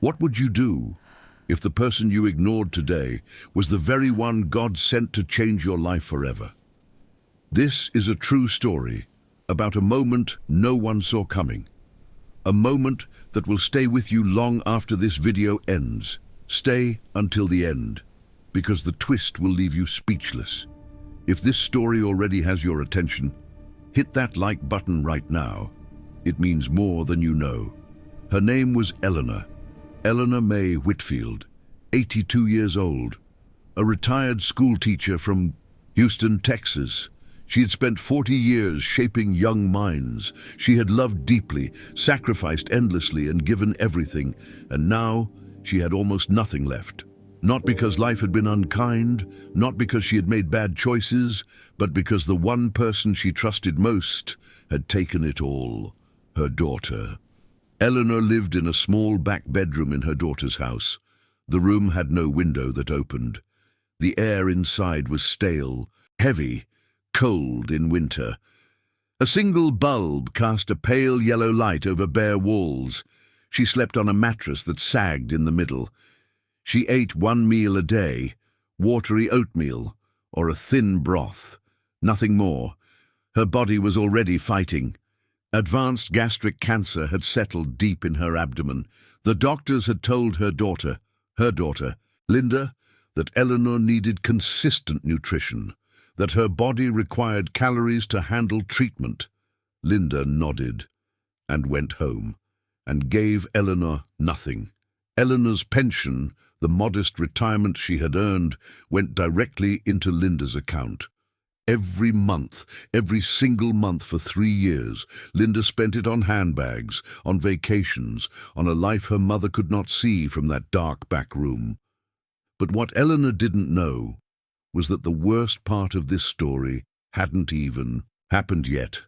What would you do if the person you ignored today was the very one God sent to change your life forever? This is a true story about a moment no one saw coming. A moment that will stay with you long after this video ends. Stay until the end, because the twist will leave you speechless. If this story already has your attention, hit that like button right now. It means more than you know. Her name was Eleanor May Whitfield, 82 years old, a retired school teacher from Houston, Texas. She had spent 40 years shaping young minds. She had loved deeply, sacrificed endlessly, and given everything, and now she had almost nothing left. Not because life had been unkind, not because she had made bad choices, but because the one person she trusted most had taken it all, her daughter. Eleanor lived in a small back bedroom in her daughter's house. The room had no window that opened. The air inside was stale, heavy, cold in winter. A single bulb cast a pale yellow light over bare walls. She slept on a mattress that sagged in the middle. She ate one meal a day, watery oatmeal or a thin broth, nothing more. Her body was already fighting. Advanced gastric cancer had settled deep in her abdomen. The doctors had told her daughter, Linda, that Eleanor needed consistent nutrition, that her body required calories to handle treatment. Linda nodded and went home and gave Eleanor nothing. Eleanor's pension, the modest retirement she had earned, went directly into Linda's account. Every month, every single month for 3 years, Linda spent it on handbags, on vacations, on a life her mother could not see from that dark back room. But what Eleanor didn't know was that the worst part of this story hadn't even happened yet.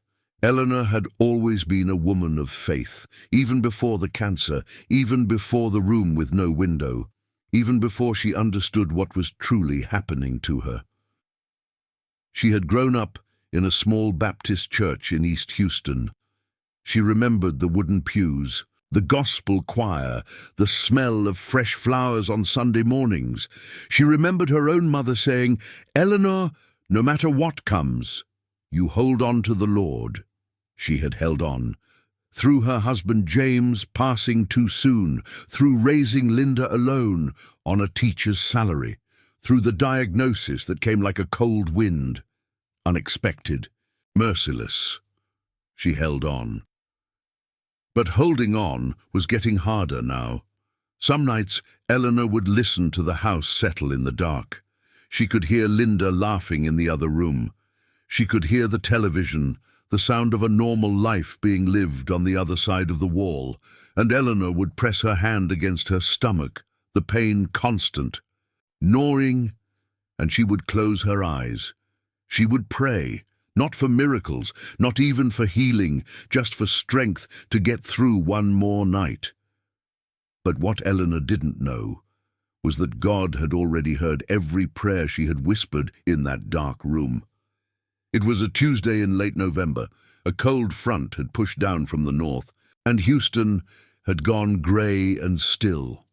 Eleanor had always been a woman of faith, even before the cancer, even before the room with no window, even before she understood what was truly happening to her. She had grown up in a small Baptist church in East Houston. She remembered the wooden pews, the gospel choir, the smell of fresh flowers on Sunday mornings. She remembered her own mother saying, "Eleanor, no matter what comes, you hold on to the Lord." She had held on. Through her husband James passing too soon, through raising Linda alone on a teacher's salary, through the diagnosis that came like a cold wind, unexpected, merciless. She held on. But holding on was getting harder now. Some nights Eleanor would listen to the house settle in the dark. She could hear Linda laughing in the other room. She could hear the television, the sound of a normal life being lived on the other side of the wall, and Eleanor would press her hand against her stomach, the pain constant, gnawing, and she would close her eyes. She would pray, not for miracles, not even for healing, just for strength to get through one more night. But what Eleanor didn't know was that God had already heard every prayer she had whispered in that dark room. It was a Tuesday in late November. A cold front had pushed down from the north, and Houston had gone grey and still.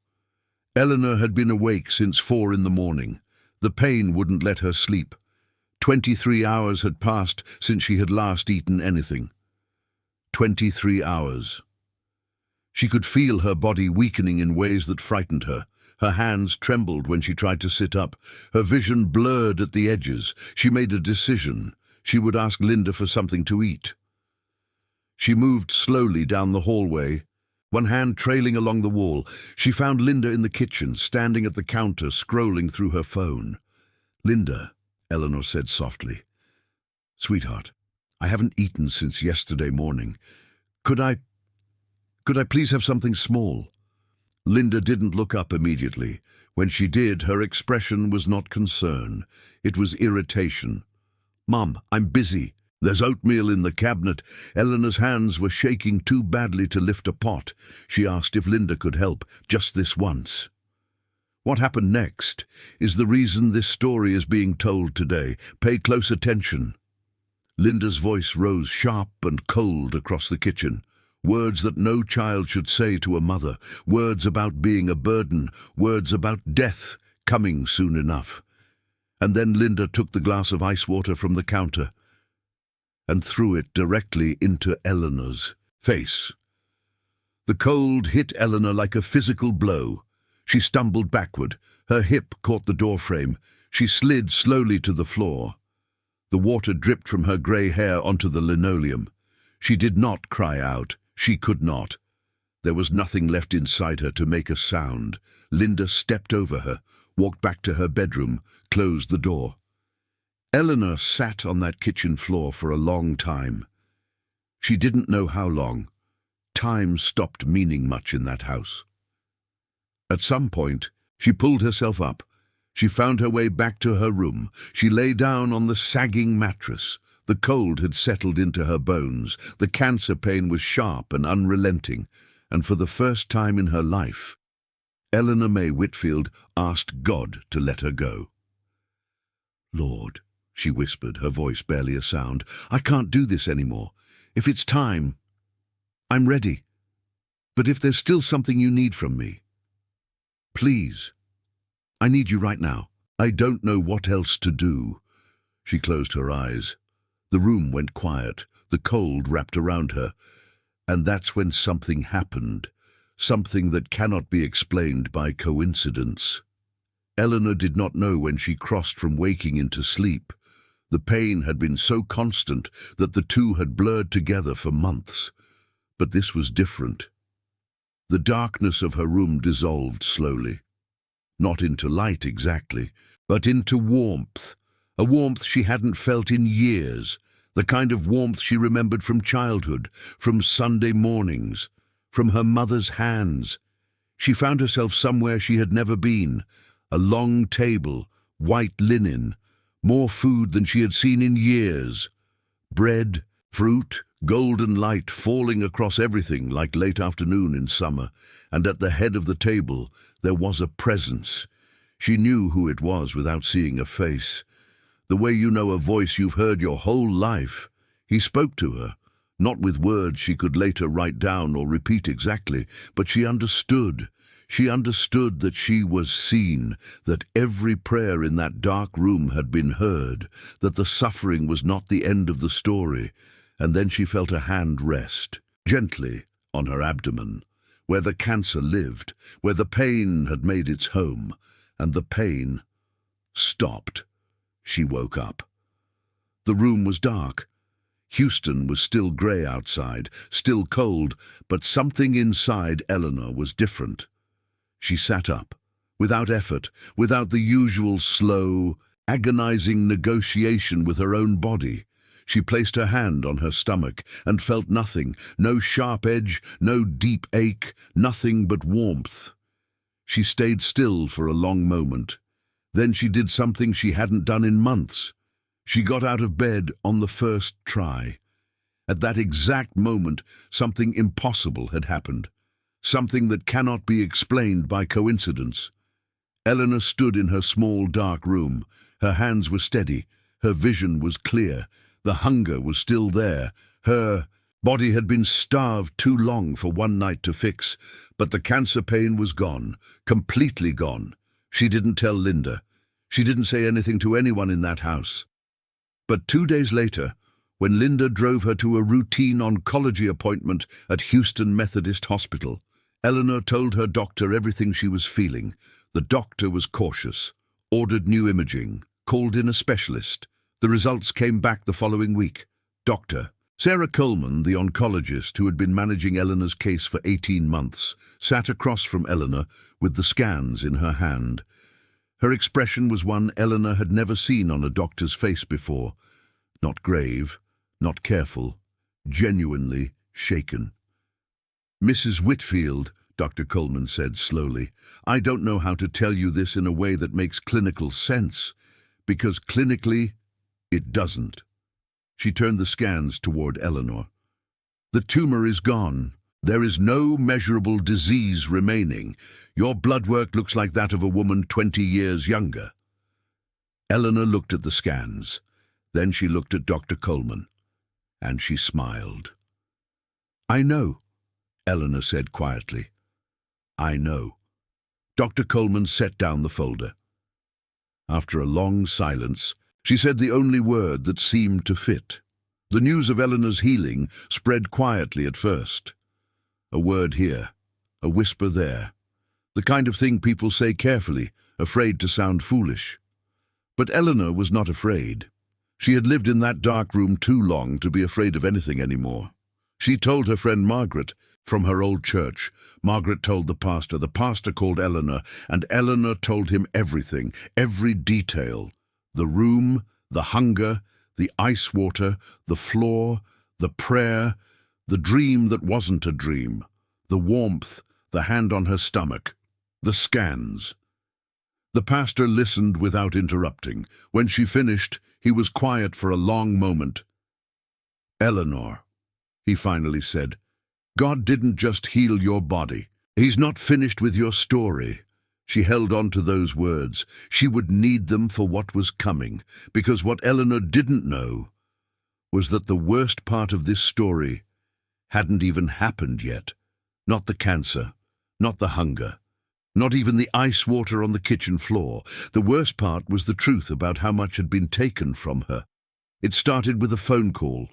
Eleanor had been awake since 4 in the morning. The pain wouldn't let her sleep. 23 hours had passed since she had last eaten anything. 23 hours. She could feel her body weakening in ways that frightened her. Her hands trembled when she tried to sit up. Her vision blurred at the edges. She made a decision. She would ask Linda for something to eat. She moved slowly down the hallway, one hand trailing along the wall. She found Linda in the kitchen, standing at the counter, scrolling through her phone. "Linda," Eleanor said softly. "Sweetheart, I haven't eaten since yesterday morning. Could I please have something small?" Linda didn't look up immediately. When she did, her expression was not concern. It was irritation. "Mom, I'm busy. There's oatmeal in the cabinet." Eleanor's hands were shaking too badly to lift a pot. She asked if Linda could help, just this once. What happened next is the reason this story is being told today. Pay close attention. Linda's voice rose sharp and cold across the kitchen. Words that no child should say to a mother. Words about being a burden. Words about death coming soon enough. And then Linda took the glass of ice water from the counter and threw it directly into Eleanor's face. The cold hit Eleanor like a physical blow. She stumbled backward. Her hip caught the doorframe. She slid slowly to the floor. The water dripped from her grey hair onto the linoleum. She did not cry out. She could not. There was nothing left inside her to make a sound. Linda stepped over her, walked back to her bedroom, closed the door. Eleanor sat on that kitchen floor for a long time. She didn't know how long. Time stopped meaning much in that house. At some point, she pulled herself up. She found her way back to her room. She lay down on the sagging mattress. The cold had settled into her bones. The cancer pain was sharp and unrelenting. And for the first time in her life, Eleanor May Whitfield asked God to let her go. "Lord," she whispered, her voice barely a sound, "I can't do this anymore. If it's time, I'm ready. But if there's still something you need from me, please, I need you right now. I don't know what else to do." She closed her eyes. The room went quiet. The cold wrapped around her. And that's when something happened. Something that cannot be explained by coincidence. Eleanor did not know when she crossed from waking into sleep. The pain had been so constant that the two had blurred together for months. But this was different. The darkness of her room dissolved slowly. Not into light exactly, but into warmth. A warmth she hadn't felt in years. The kind of warmth she remembered from childhood, from Sunday mornings, from her mother's hands. She found herself somewhere she had never been. A long table, white linen, more food than she had seen in years. Bread, fruit, golden light falling across everything like late afternoon in summer. And at the head of the table there was a presence. She knew who it was without seeing a face. The way you know a voice you've heard your whole life. He spoke to her, not with words she could later write down or repeat exactly, but she understood. She understood that she was seen, that every prayer in that dark room had been heard, that the suffering was not the end of the story. And then she felt a hand rest, gently, on her abdomen, where the cancer lived, where the pain had made its home, and the pain stopped. She woke up. The room was dark. Houston was still grey outside, still cold, but something inside Eleanor was different. She sat up, without effort, without the usual slow, agonizing negotiation with her own body. She placed her hand on her stomach and felt nothing, no sharp edge, no deep ache, nothing but warmth. She stayed still for a long moment. Then she did something she hadn't done in months. She got out of bed on the first try. At that exact moment, something impossible had happened. Something that cannot be explained by coincidence. Eleanor stood in her small, dark room. Her hands were steady. Her vision was clear. The hunger was still there. Her body had been starved too long for one night to fix, but the cancer pain was gone, completely gone. She didn't tell Linda. She didn't say anything to anyone in that house. But 2 days later, when Linda drove her to a routine oncology appointment at Houston Methodist Hospital, Eleanor told her doctor everything she was feeling. The doctor was cautious, ordered new imaging, called in a specialist. The results came back the following week. Dr. Sarah Coleman, the oncologist who had been managing Eleanor's case for 18 months, sat across from Eleanor with the scans in her hand. Her expression was one Eleanor had never seen on a doctor's face before. Not grave, not careful, genuinely shaken. "Mrs. Whitfield," Dr. Coleman said slowly, "I don't know how to tell you this in a way that makes clinical sense, because clinically, it doesn't." She turned the scans toward Eleanor. "The tumor is gone. There is no measurable disease remaining. Your blood work looks like that of a woman 20 years younger." Eleanor looked at the scans. Then she looked at Dr. Coleman, and she smiled. "I know," Eleanor said quietly. "I know." Dr. Coleman set down the folder. After a long silence, she said the only word that seemed to fit. The news of Eleanor's healing spread quietly at first. A word here, a whisper there. The kind of thing people say carefully, afraid to sound foolish. But Eleanor was not afraid. She had lived in that dark room too long to be afraid of anything anymore. She told her friend Margaret from her old church. Margaret told the pastor called Eleanor, and Eleanor told him everything, every detail. The room, the hunger, the ice water, the floor, the prayer, the dream that wasn't a dream, the warmth, the hand on her stomach, the scans. The pastor listened without interrupting. When she finished, he was quiet for a long moment. "Eleanor," he finally said, "God didn't just heal your body. He's not finished with your story." She held on to those words. She would need them for what was coming, because what Eleanor didn't know was that the worst part of this story hadn't even happened yet. Not the cancer, not the hunger, not even the ice water on the kitchen floor. The worst part was the truth about how much had been taken from her. It started with a phone call.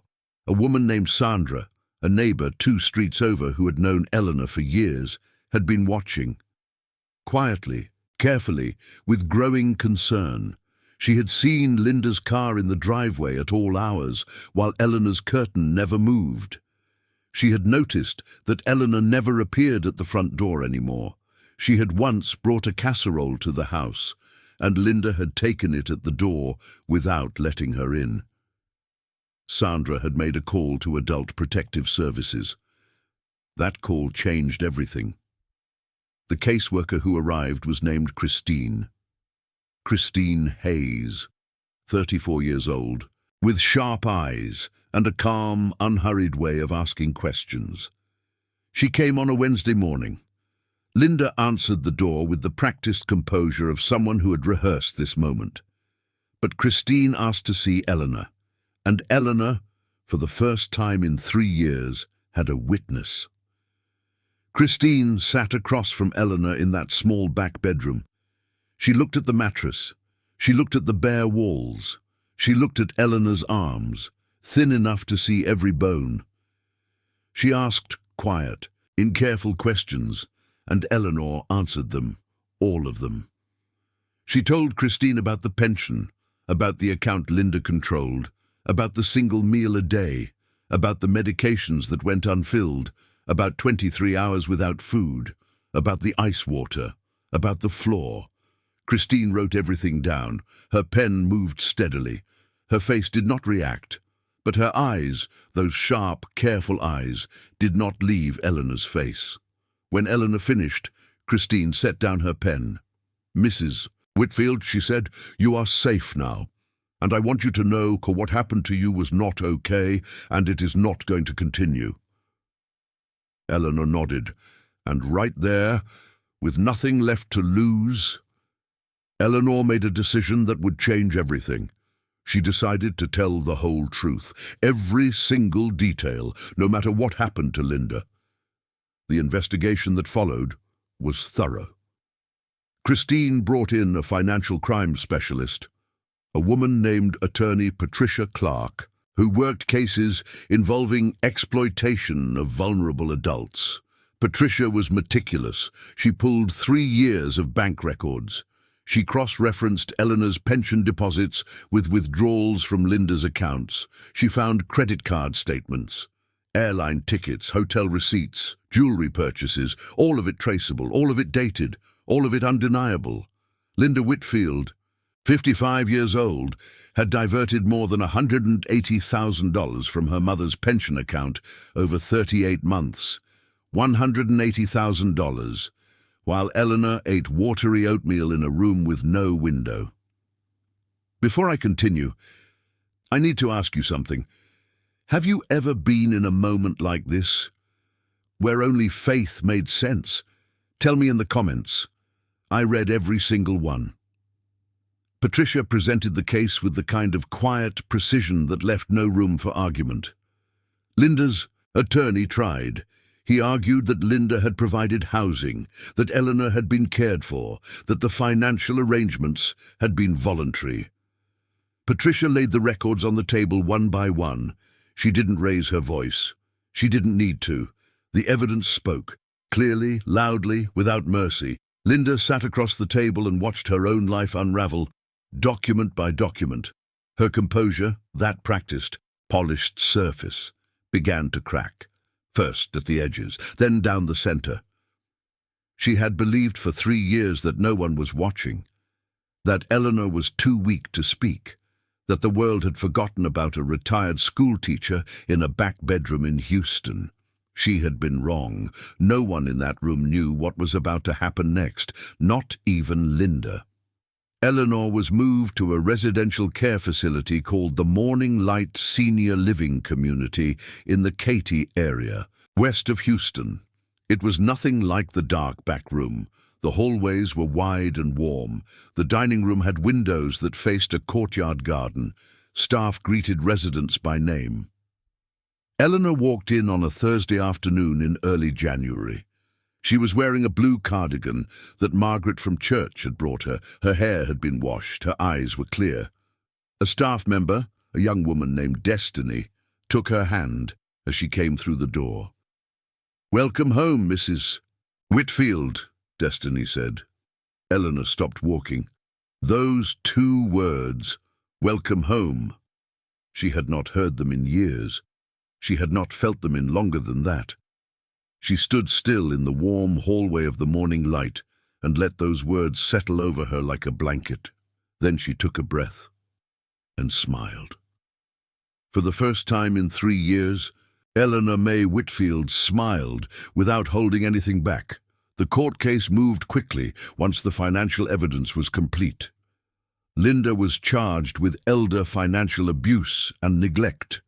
A woman named Sandra, a neighbor 2 streets over who had known Eleanor for years, had been watching. Quietly, carefully, with growing concern. She had seen Linda's car in the driveway at all hours, while Eleanor's curtain never moved. She had noticed that Eleanor never appeared at the front door anymore. She had once brought a casserole to the house, and Linda had taken it at the door without letting her in. Sandra had made a call to Adult Protective Services. That call changed everything. The caseworker who arrived was named Christine. Christine Hayes, 34 years old, with sharp eyes and a calm, unhurried way of asking questions. She came on a Wednesday morning. Linda answered the door with the practiced composure of someone who had rehearsed this moment. But Christine asked to see Eleanor, and Eleanor, for the first time in 3 years, had a witness. Christine sat across from Eleanor in that small back bedroom. She looked at the mattress. She looked at the bare walls. She looked at Eleanor's arms, thin enough to see every bone. She asked quiet, in careful questions, and Eleanor answered them, all of them. She told Christine about the pension, about the account Linda controlled, about the single meal a day, about the medications that went unfilled, about 23 hours without food, about the ice water, about the floor. Christine wrote everything down. Her pen moved steadily. Her face did not react, but her eyes, those sharp, careful eyes, did not leave Eleanor's face. When Eleanor finished, Christine set down her pen. "Mrs. Whitfield," she said, "you are safe now. And I want you to know that what happened to you was not okay, and it is not going to continue." Eleanor nodded, and right there, with nothing left to lose, Eleanor made a decision that would change everything. She decided to tell the whole truth, every single detail, no matter what happened to Linda. The investigation that followed was thorough. Christine brought in a financial crime specialist, a woman named attorney Patricia Clark, who worked cases involving exploitation of vulnerable adults. Patricia was meticulous. She pulled 3 years of bank records. She cross-referenced Eleanor's pension deposits with withdrawals from Linda's accounts. She found credit card statements, airline tickets, hotel receipts, jewelry purchases, all of it traceable, all of it dated, all of it undeniable. Linda Whitfield, 55 years old, had diverted more than $180,000 from her mother's pension account over 38 months. $180,000, while Eleanor ate watery oatmeal in a room with no window. Before I continue, I need to ask you something. Have you ever been in a moment like this, where only faith made sense? Tell me in the comments. I read every single one. Patricia presented the case with the kind of quiet precision that left no room for argument. Linda's attorney tried. He argued that Linda had provided housing, that Eleanor had been cared for, that the financial arrangements had been voluntary. Patricia laid the records on the table one by one. She didn't raise her voice. She didn't need to. The evidence spoke, clearly, loudly, without mercy. Linda sat across the table and watched her own life unravel, document by document. Her composure, that practiced, polished surface, began to crack, first at the edges, then down the center. She had believed for 3 years that no one was watching, that Eleanor was too weak to speak, that the world had forgotten about a retired schoolteacher in a back bedroom in Houston. She had been wrong. No one in that room knew what was about to happen next, not even Linda. Eleanor was moved to a residential care facility called the Morning Light Senior Living Community in the Katy area, west of Houston. It was nothing like the dark back room. The hallways were wide and warm. The dining room had windows that faced a courtyard garden. Staff greeted residents by name. Eleanor walked in on a Thursday afternoon in early January. She was wearing a blue cardigan that Margaret from church had brought her. Her hair had been washed. Her eyes were clear. A staff member, a young woman named Destiny, took her hand as she came through the door. "Welcome home, Mrs. Whitfield," Destiny said. Eleanor stopped walking. Those 2 words, welcome home. She had not heard them in years. She had not felt them in longer than that. She stood still in the warm hallway of the Morning Light and let those words settle over her like a blanket. Then she took a breath and smiled. For the first time in 3 years, Eleanor May Whitfield smiled without holding anything back. The court case moved quickly once the financial evidence was complete. Linda was charged with elder financial abuse and neglect.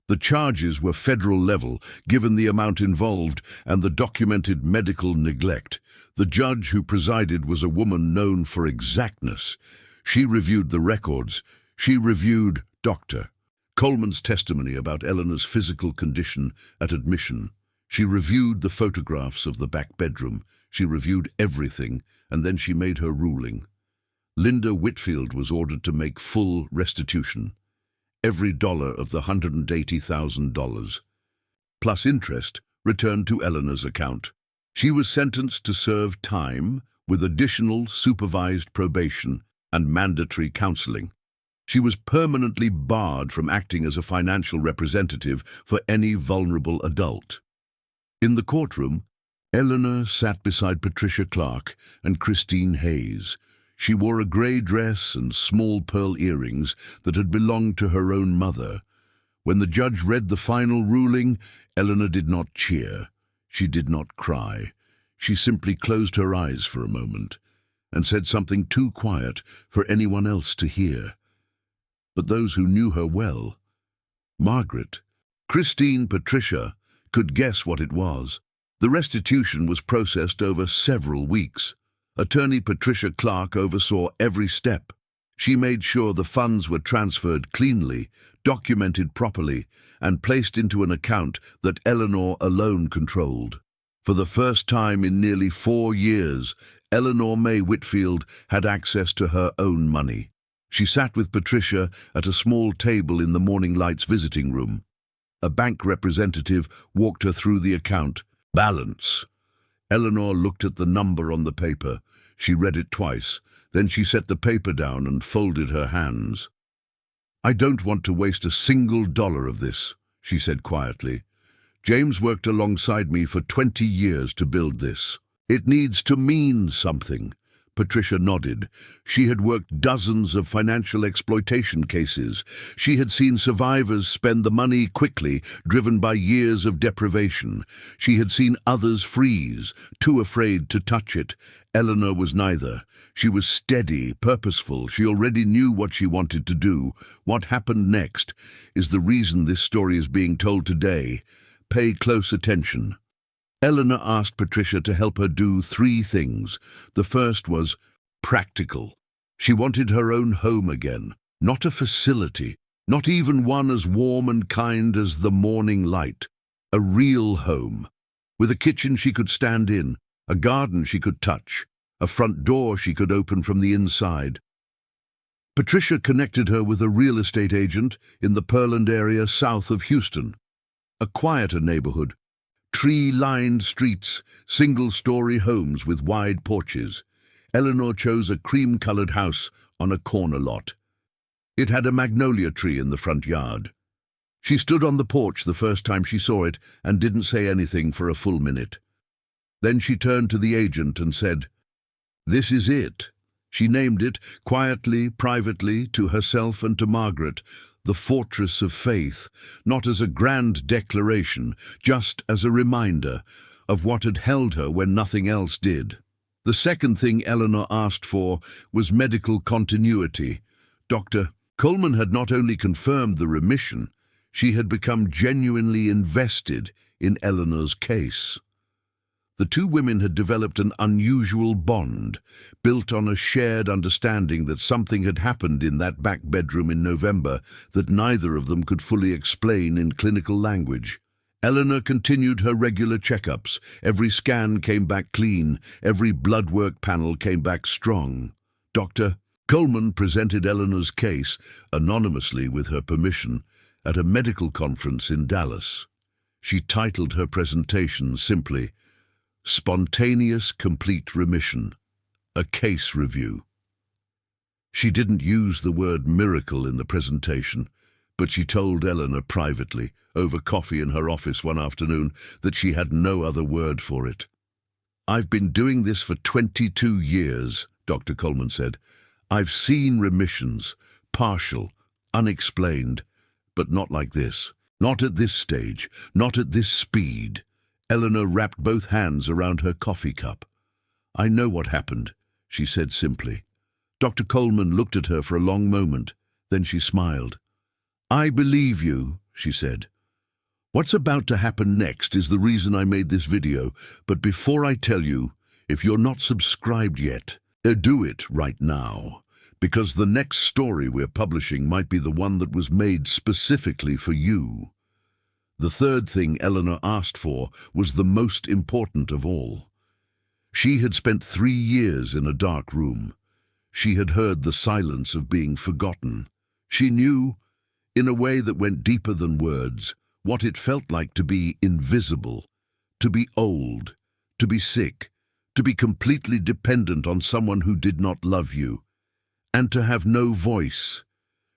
The charges were federal level, given the amount involved and the documented medical neglect. The judge who presided was a woman known for exactness. She reviewed the records. She reviewed Dr. Coleman's testimony about Eleanor's physical condition at admission. She reviewed the photographs of the back bedroom. She reviewed everything, and then she made her ruling. Linda Whitfield was ordered to make full restitution. Every dollar of the $180,000, plus interest, returned to Eleanor's account. She was sentenced to serve time with additional supervised probation and mandatory counseling. She was permanently barred from acting as a financial representative for any vulnerable adult. In the courtroom, Eleanor sat beside Patricia Clark and Christine Hayes. She wore a grey dress and small pearl earrings that had belonged to her own mother. When the judge read the final ruling, Eleanor did not cheer. She did not cry. She simply closed her eyes for a moment and said something too quiet for anyone else to hear. But those who knew her well, Margaret, Christine, Patricia, could guess what it was. The restitution was processed over several weeks. Attorney Patricia Clark oversaw every step. She made sure the funds were transferred cleanly, documented properly, and placed into an account that Eleanor alone controlled. For the first time in nearly 4 years, Eleanor May Whitfield had access to her own money. She sat with Patricia at a small table in the Morning Light's visiting room. A bank representative walked her through the account. Balance. Eleanor looked at the number on the paper. She read it twice. Then she set the paper down and folded her hands. "I don't want to waste a single dollar of this," she said quietly. "James worked alongside me for 20 years to build this. It needs to mean something." Patricia nodded. She had worked dozens of financial exploitation cases. She had seen survivors spend the money quickly, driven by years of deprivation. She had seen others freeze, too afraid to touch it. Eleanor was neither. She was steady, purposeful. She already knew what she wanted to do. What happened next is the reason this story is being told today. Pay close attention. Eleanor asked Patricia to help her do 3 things. The first was practical. She wanted her own home again, not a facility, not even one as warm and kind as the Morning Light. A real home. with a kitchen she could stand in, a garden she could touch, a front door she could open from the inside. Patricia connected her with a real estate agent in the Pearland area south of Houston, a quieter neighborhood, tree-lined streets, single-story homes with wide porches. Eleanor chose a cream-colored house on a corner lot. It had a magnolia tree in the front yard. She stood on the porch the first time she saw it and didn't say anything for a full minute. Then she turned to the agent and said, "This is it." She named it, quietly, privately, to herself and to Margaret, the Fortress of Faith, not as a grand declaration, just as a reminder of what had held her when nothing else did. The second thing Eleanor asked for was medical continuity. Dr. Coleman had not only confirmed the remission, she had become genuinely invested in Eleanor's case. The two women had developed an unusual bond, built on a shared understanding that something had happened in that back bedroom in November that neither of them could fully explain in clinical language. Eleanor continued her regular checkups. Every scan came back clean, every blood work panel came back strong. Dr. Coleman presented Eleanor's case, anonymously with her permission, at a medical conference in Dallas. She titled her presentation simply, "Spontaneous Complete Remission, a Case Review." She didn't use the word miracle in the presentation, but she told Eleanor privately, over coffee in her office one afternoon, that she had no other word for it. "I've been doing this for 22 years, Dr. Coleman said. I've seen remissions, partial, unexplained, but not like this. Not at this stage, not at this speed." Eleanor wrapped both hands around her coffee cup. "I know what happened," she said simply. Dr. Coleman looked at her for a long moment, then she smiled. "I believe you," she said. "What's about to happen next is the reason I made this video, but before I tell you, if you're not subscribed yet, do it right now, because the next story we're publishing might be the one that was made specifically for you." The third thing Eleanor asked for was the most important of all. She had spent 3 years in a dark room. She had heard the silence of being forgotten. She knew, in a way that went deeper than words, what it felt like to be invisible, to be old, to be sick, to be completely dependent on someone who did not love you, and to have no voice.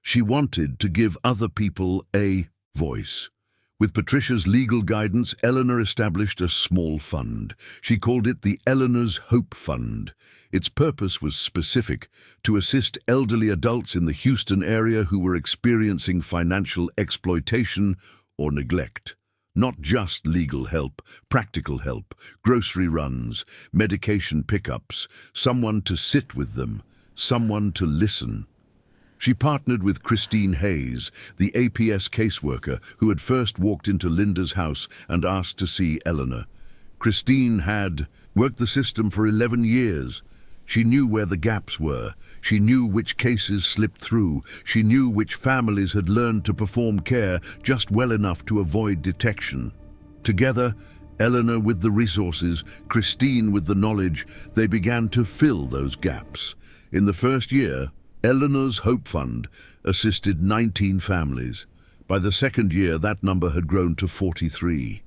She wanted to give other people a voice. With Patricia's legal guidance, Eleanor established a small fund. She called it the Eleanor's Hope Fund. Its purpose was specific: to assist elderly adults in the Houston area who were experiencing financial exploitation or neglect. Not just legal help, practical help, grocery runs, medication pickups, someone to sit with them, someone to listen. She partnered with Christine Hayes, the APS caseworker who had first walked into Linda's house and asked to see Eleanor. Christine had worked the system for 11 years. She knew where the gaps were. She knew which cases slipped through. She knew which families had learned to perform care just well enough to avoid detection. Together, Eleanor with the resources, Christine with the knowledge, they began to fill those gaps. In the first year, Eleanor's Hope Fund assisted 19 families. By the second year, that number had grown to 43.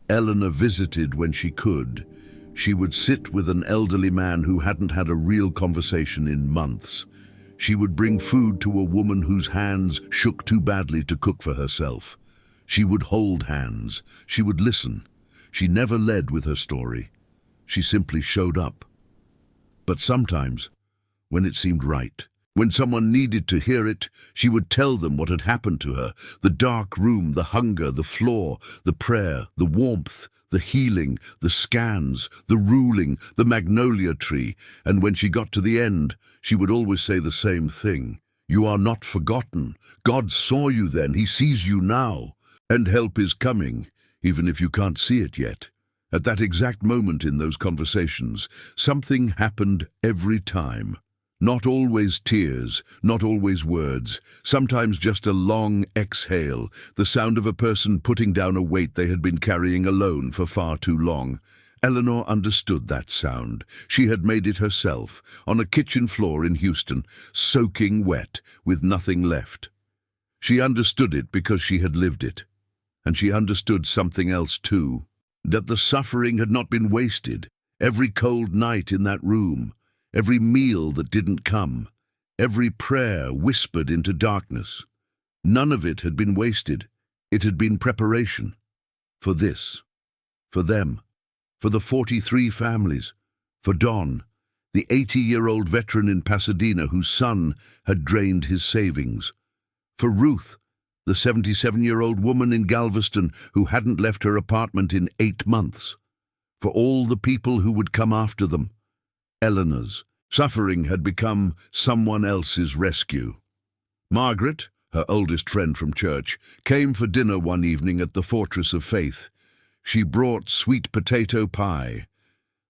Eleanor visited when she could. She would sit with an elderly man who hadn't had a real conversation in months. She would bring food to a woman whose hands shook too badly to cook for herself. She would hold hands. She would listen. She never led with her story. She simply showed up. But sometimes, when it seemed right, when someone needed to hear it, she would tell them what had happened to her: the dark room, the hunger, the floor, the prayer, the warmth, the healing, the scans, the ruling, the magnolia tree. And when she got to the end, she would always say the same thing: "You are not forgotten. God saw you then. He sees you now. And help is coming, even if you can't see it yet." At that exact moment in those conversations, something happened every time. Not always tears, not always words, sometimes just a long exhale, the sound of a person putting down a weight they had been carrying alone for far too long. Eleanor understood that sound. She had made it herself, on a kitchen floor in Houston, soaking wet, with nothing left. She understood it because she had lived it. And she understood something else too, that the suffering had not been wasted. Every cold night in that room, every meal that didn't come, every prayer whispered into darkness. None of it had been wasted. It had been preparation. For this. For them. For the 43 families. For Don, the 80-year-old veteran in Pasadena whose son had drained his savings. For Ruth, the 77-year-old woman in Galveston who hadn't left her apartment in 8 months. For all the people who would come after them. Eleanor's suffering had become someone else's rescue. Margaret, her oldest friend from church, came for dinner one evening at the Fortress of Faith. She brought sweet potato pie.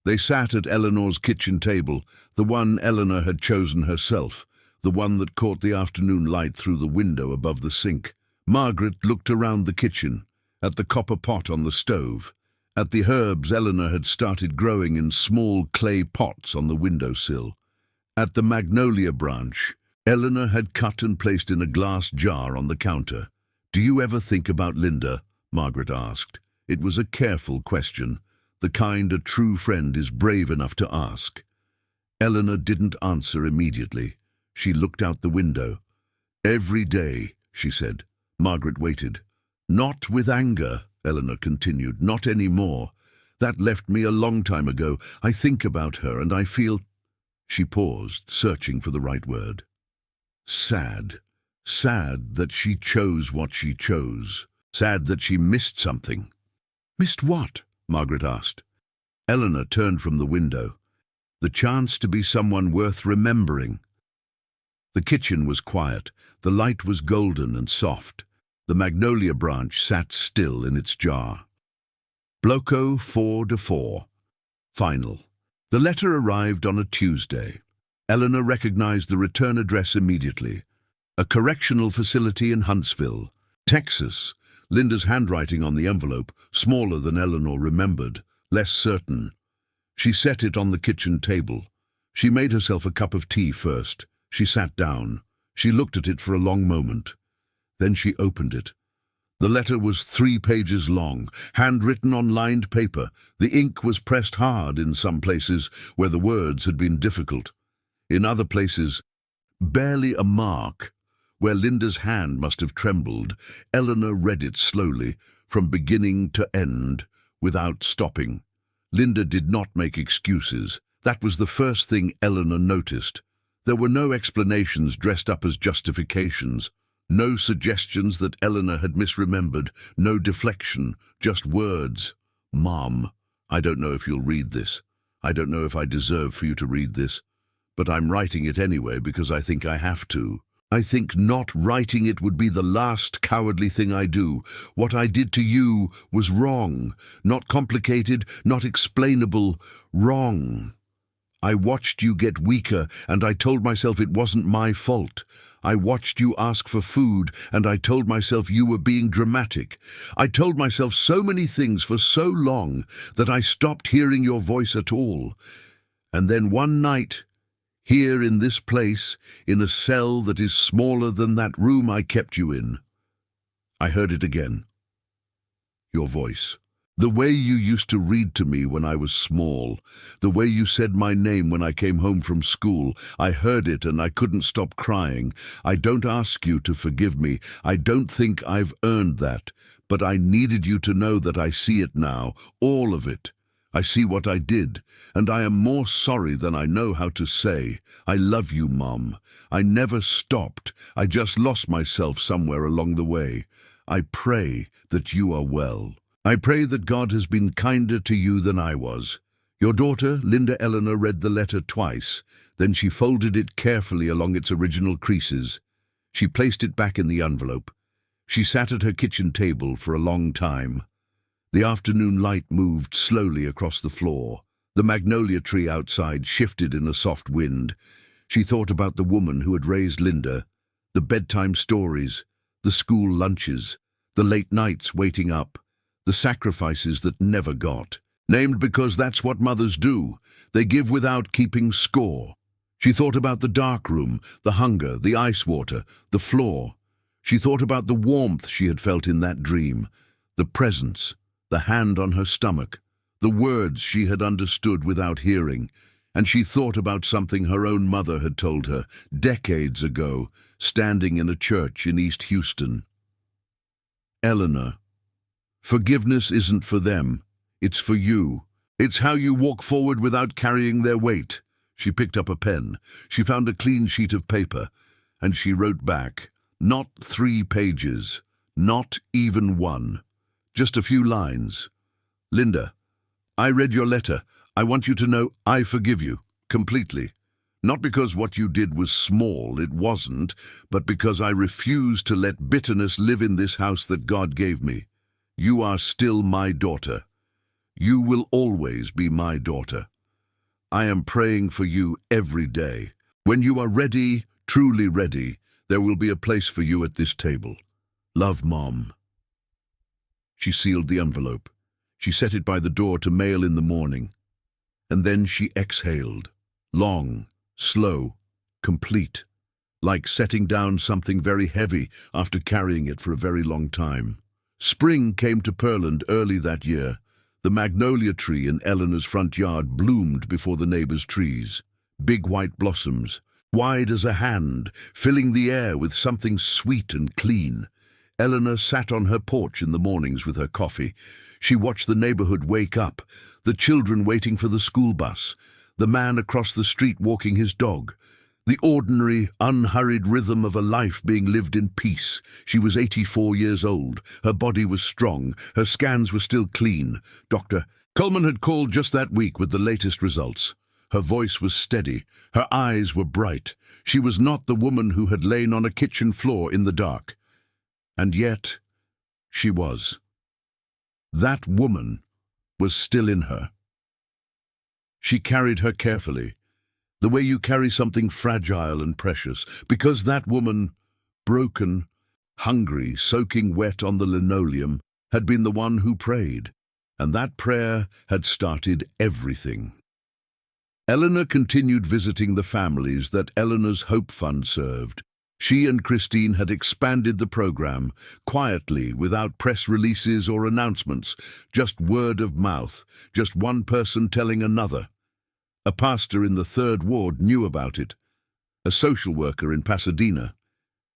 They sat at Eleanor's kitchen table, the one Eleanor had chosen herself, the one that caught the afternoon light through the window above the sink. Margaret looked around the kitchen, at the copper pot on the stove, at the herbs Eleanor had started growing in small clay pots on the windowsill, at the magnolia branch Eleanor had cut and placed in a glass jar on the counter. "Do you ever think about Linda?" Margaret asked. It was a careful question, the kind a true friend is brave enough to ask. Eleanor didn't answer immediately. She looked out the window. "Every day," she said. Margaret waited. "Not with anger," Eleanor continued, "not anymore. That left me a long time ago. I think about her and I feel—" She paused, searching for the right word. Sad. Sad that she chose what she chose. Sad that she missed something. "Missed what?" Margaret asked. Eleanor turned from the window. The chance to be someone worth remembering. The kitchen was quiet. The light was golden and soft. The magnolia branch sat still in its jar. Bloco 4-4. Final. The letter arrived on a Tuesday. Eleanor recognized the return address immediately. A correctional facility in Huntsville, Texas. Linda's handwriting on the envelope, smaller than Eleanor remembered, less certain. She set it on the kitchen table. She made herself a cup of tea first. She sat down. She looked at it for a long moment. Then she opened it. The letter was 3 pages long, handwritten on lined paper. The ink was pressed hard in some places where the words had been difficult. In other places, barely a mark. Where Linda's hand must have trembled, Eleanor read it slowly, from beginning to end, without stopping. Linda did not make excuses. That was the first thing Eleanor noticed. There were no explanations dressed up as justifications, no suggestions that Eleanor had misremembered, no deflection, just words. "Mom, I don't know if you'll read this. I don't know if I deserve for you to read this, but I'm writing it anyway because I think I have to. I think not writing it would be the last cowardly thing I do. What I did to you was wrong, not complicated, not explainable, wrong. I watched you get weaker, and I told myself it wasn't my fault. I watched you ask for food, and I told myself you were being dramatic. I told myself so many things for so long that I stopped hearing your voice at all. And then one night, here in this place, in a cell that is smaller than that room I kept you in, I heard it again. Your voice. The way you used to read to me when I was small, the way you said my name when I came home from school, I heard it and I couldn't stop crying. I don't ask you to forgive me. I don't think I've earned that, but I needed you to know that I see it now, all of it. I see what I did, and I am more sorry than I know how to say. I love you, Mom. I never stopped. I just lost myself somewhere along the way. I pray that you are well. I pray that God has been kinder to you than I was. Your daughter, Linda Eleanor, read the letter twice. Then she folded it carefully along its original creases. She placed it back in the envelope. She sat at her kitchen table for a long time. The afternoon light moved slowly across the floor. The magnolia tree outside shifted in a soft wind. She thought about the woman who had raised Linda, the bedtime stories, the school lunches, the late nights waiting up, the sacrifices that never got. Named because that's what mothers do. They give without keeping score. She thought about the dark room, the hunger, the ice water, the floor. She thought about the warmth she had felt in that dream, the presence, the hand on her stomach, the words she had understood without hearing. And she thought about something her own mother had told her decades ago, standing in a church in East Houston. Eleanor, forgiveness isn't for them, it's for you. It's how you walk forward without carrying their weight. She picked up a pen. She found a clean sheet of paper, and she wrote back, not 3 pages, not even 1, just a few lines. Linda, I read your letter. I want you to know I forgive you, completely. Not because what you did was small, it wasn't, but because I refuse to let bitterness live in this house that God gave me. You are still my daughter. You will always be my daughter. I am praying for you every day. When you are ready, truly ready, there will be a place for you at this table. Love, Mom. She sealed the envelope. She set it by the door to mail in the morning. And then she exhaled, long, slow, complete, like setting down something very heavy after carrying it for a very long time. Spring came to Pearland early that year. The magnolia tree in Eleanor's front yard bloomed before the neighbors' trees. Big white blossoms, wide as a hand, filling the air with something sweet and clean. Eleanor sat on her porch in the mornings with her coffee. She watched the neighborhood wake up, the children waiting for the school bus, the man across the street walking his dog, the ordinary, unhurried rhythm of a life being lived in peace. She was 84 years old. Her body was strong. Her scans were still clean. Dr. Coleman had called just that week with the latest results. Her voice was steady. Her eyes were bright. She was not the woman who had lain on a kitchen floor in the dark. And yet, she was. That woman was still in her. She carried her carefully, the way you carry something fragile and precious, because that woman, broken, hungry, soaking wet on the linoleum, had been the one who prayed, and that prayer had started everything. Eleanor continued visiting the families that Eleanor's Hope Fund served. She and Christine had expanded the program, quietly, without press releases or announcements, just word of mouth, just one person telling another. A pastor in the 3rd Ward knew about it, a social worker in Pasadena,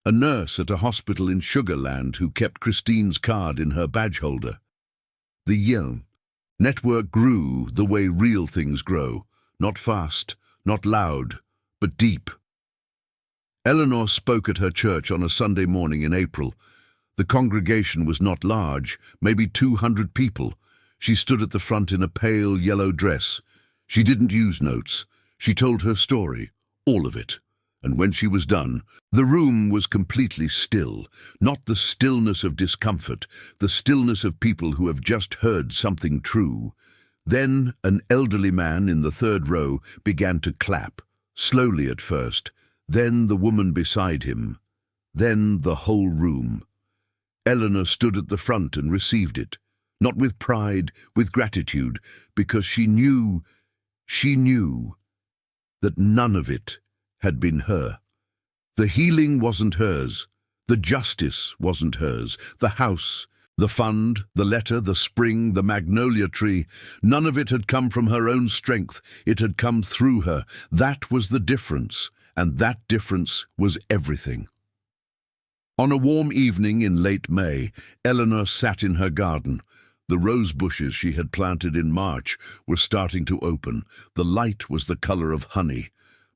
a nurse at a hospital in Sugar Land who kept Christine's card in her badge holder. The Yelm network grew the way real things grow, not fast, not loud, but deep. Eleanor spoke at her church on a Sunday morning in April. The congregation was not large, maybe 200 people. She stood at the front in a pale yellow dress. She didn't use notes. She told her story, all of it. And when she was done, the room was completely still, not the stillness of discomfort, the stillness of people who have just heard something true. Then an elderly man in the 3rd row began to clap, slowly at first, then the woman beside him, then the whole room. Eleanor stood at the front and received it, not with pride, with gratitude, because she knew that none of it had been her. The healing wasn't hers. The justice wasn't hers. The house, the fund, the letter, the spring, the magnolia tree, none of it had come from her own strength. It had come through her. That was the difference, and that difference was everything. On a warm evening in late May, Eleanor sat in her garden. The rose bushes she had planted in March were starting to open. The light was the color of honey.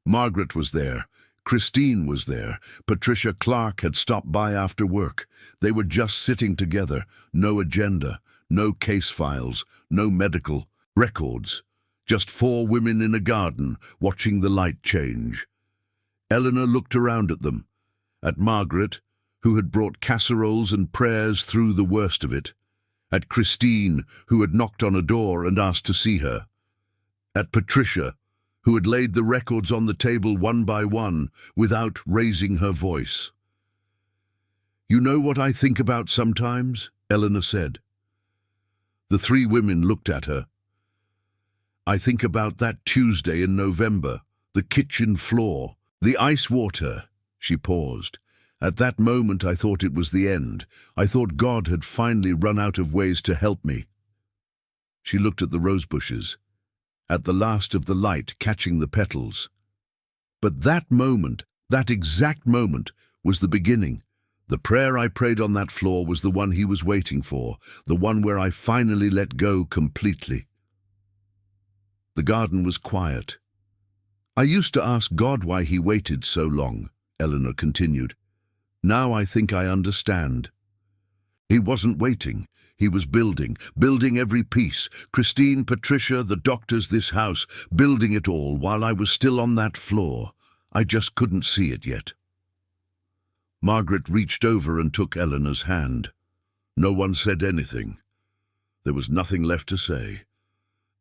Margaret was there. Christine was there. Patricia Clark had stopped by after work. They were just sitting together. No agenda, no case files, no medical records. Just 4 women in a garden watching the light change. Eleanor looked around at them. At Margaret, who had brought casseroles and prayers through the worst of it. At Christine, who had knocked on a door and asked to see her. At Patricia, who had laid the records on the table one by one without raising her voice. "You know what I think about sometimes?" Eleanor said. The three women looked at her. "I think about that Tuesday in November, the kitchen floor, the ice water." She paused. "At that moment I thought it was the end. I thought God had finally run out of ways to help me." She looked at the rose bushes, at the last of the light catching the petals. But that moment, that exact moment, was the beginning. The prayer I prayed on that floor was the one he was waiting for, the one where I finally let go completely. The garden was quiet. "I used to ask God why he waited so long," Eleanor continued. "Now I think I understand. He wasn't waiting. He was building every piece. Christine, Patricia, the doctors, this house, building it all while I was still on that floor. I just couldn't see it yet." Margaret reached over and took Eleanor's hand. No one said anything. There was nothing left to say.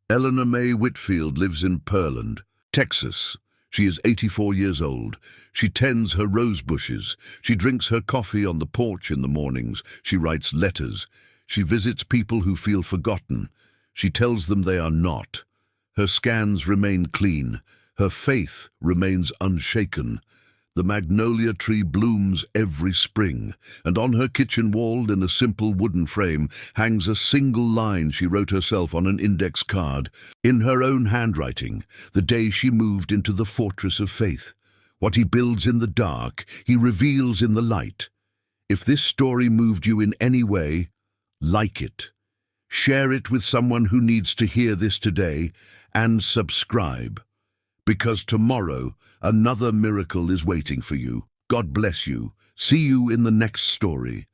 Eleanor May Whitfield lives in Pearland, Texas. She is 84 years old. She tends her rose bushes. She drinks her coffee on the porch in the mornings. She writes letters. She visits people who feel forgotten. She tells them they are not. Her scans remain clean. Her faith remains unshaken. The magnolia tree blooms every spring, and on her kitchen wall in a simple wooden frame hangs a single line she wrote herself on an index card, in her own handwriting, the day she moved into the fortress of faith. What he builds in the dark, he reveals in the light. If this story moved you in any way, like it. Share it with someone who needs to hear this today, and subscribe. Because tomorrow, another miracle is waiting for you. God bless you. See you in the next story.